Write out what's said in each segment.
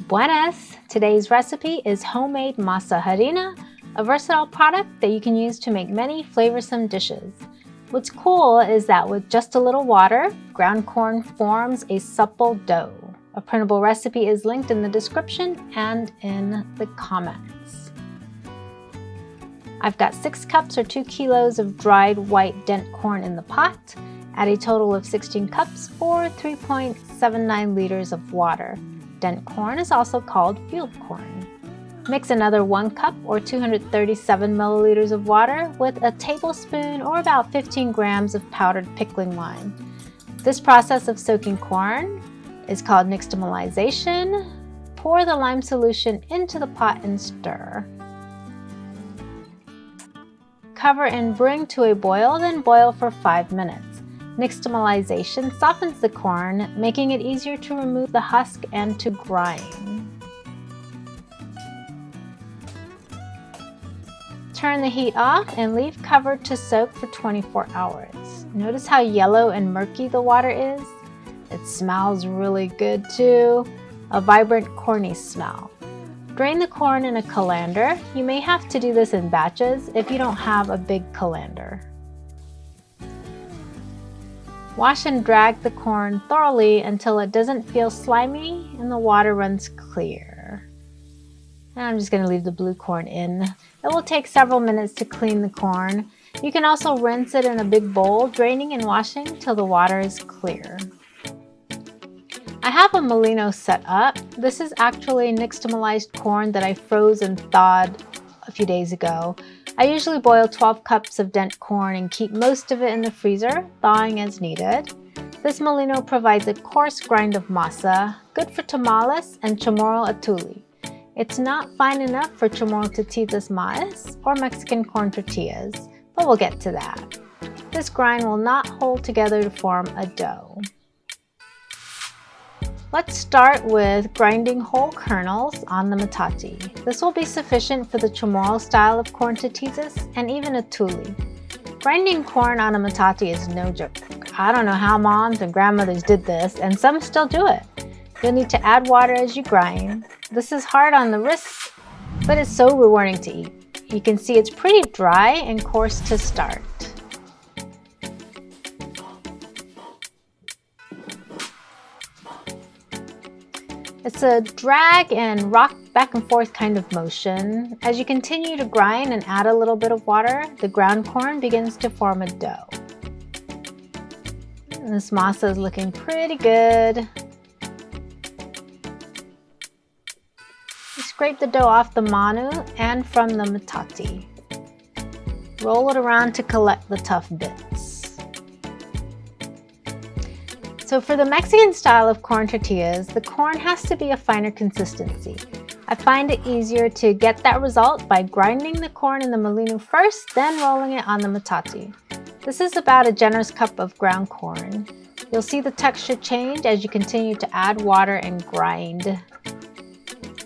Buenas! Today's recipe is homemade masa harina, a versatile product that you can use to make many flavorsome dishes. What's cool is that with just a little water, ground corn forms a supple dough. A printable recipe is linked in the description and in the comments. I've got 6 cups or 2 kilos of dried white dent corn in the pot, add a total of 16 cups or 3.79 liters of water. Dent corn is also called field corn. Mix another 1 cup or 237 milliliters of water with a tablespoon or about 15 grams of powdered pickling lime. This process of soaking corn is called nixtamalization. Pour the lime solution into the pot and stir. Cover and bring to a boil, then boil for 5 minutes. Nixtamalization softens the corn, making it easier to remove the husk and to grind. Turn the heat off and leave covered to soak for 24 hours. Notice how yellow and murky the water is? It smells really good too, a vibrant corny smell. Drain the corn in a colander. You may have to do this in batches if you don't have a big colander. Wash and drag the corn thoroughly until it doesn't feel slimy and the water runs clear. And I'm just going to leave the blue corn in. It will take several minutes to clean the corn. You can also rinse it in a big bowl, draining and washing till the water is clear. I have a Molino set up. This is actually nixtamalized corn that I froze and thawed a few days ago. I usually boil 12 cups of dent corn and keep most of it in the freezer, thawing as needed. This Molino provides a coarse grind of masa, good for tamales and Chamorro atuli. It's not fine enough for Chamorro tortillas maíz or Mexican corn tortillas, but we'll get to that. This grind will not hold together to form a dough. Let's start with grinding whole kernels on the metate. This will be sufficient for the Chamorro style of corn tortillas and even atuli. Grinding corn on a metate is no joke. I don't know how moms and grandmothers did this, and some still do it. You'll need to add water as you grind. This is hard on the wrists, but it's so rewarding to eat. You can see it's pretty dry and coarse to start. It's a drag and rock back and forth kind of motion. As you continue to grind and add a little bit of water, the ground corn begins to form a dough. And this masa is looking pretty good. You scrape the dough off the manu and from the metate. Roll it around to collect the tough bits. So for the Mexican style of corn tortillas, the corn has to be a finer consistency. I find it easier to get that result by grinding the corn in the Molino first, then rolling it on the metate. This is about a generous cup of ground corn. You'll see the texture change as you continue to add water and grind.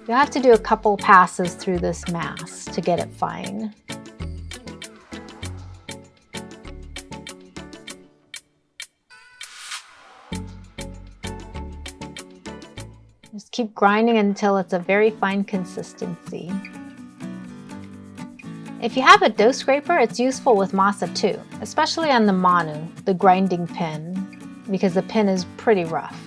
You'll have to do a couple passes through this mass to get it fine. Just keep grinding until it's a very fine consistency. If you have a dough scraper, it's useful with masa too, especially on the manu, the grinding pin, because the pin is pretty rough.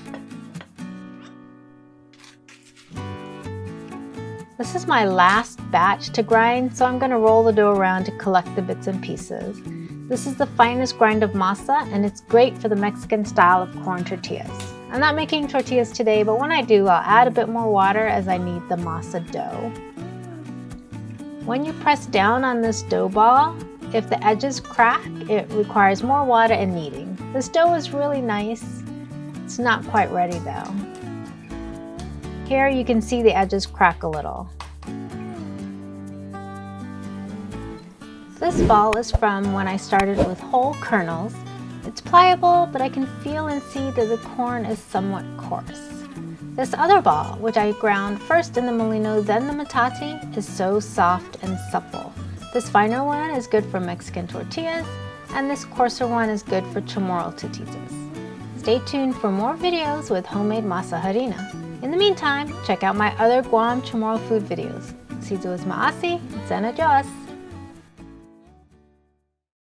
This is my last batch to grind, so I'm going to roll the dough around to collect the bits and pieces. This is the finest grind of masa, and it's great for the Mexican style of corn tortillas. I'm not making tortillas today, but when I do, I'll add a bit more water as I need the masa dough. When you press down on this dough ball, if the edges crack, it requires more water and kneading. This dough is really nice. It's not quite ready though. Here you can see the edges crack a little. This ball is from when I started with whole kernels. It's pliable, but I can feel and see that the corn is somewhat coarse. This other ball, which I ground first in the Molino, then the metate, is so soft and supple. This finer one is good for Mexican tortillas, and this coarser one is good for Chamorro tortillas. Stay tuned for more videos with homemade masa harina. In the meantime, check out my other Guam Chamorro food videos. Si Dios maasi, sana Diyos!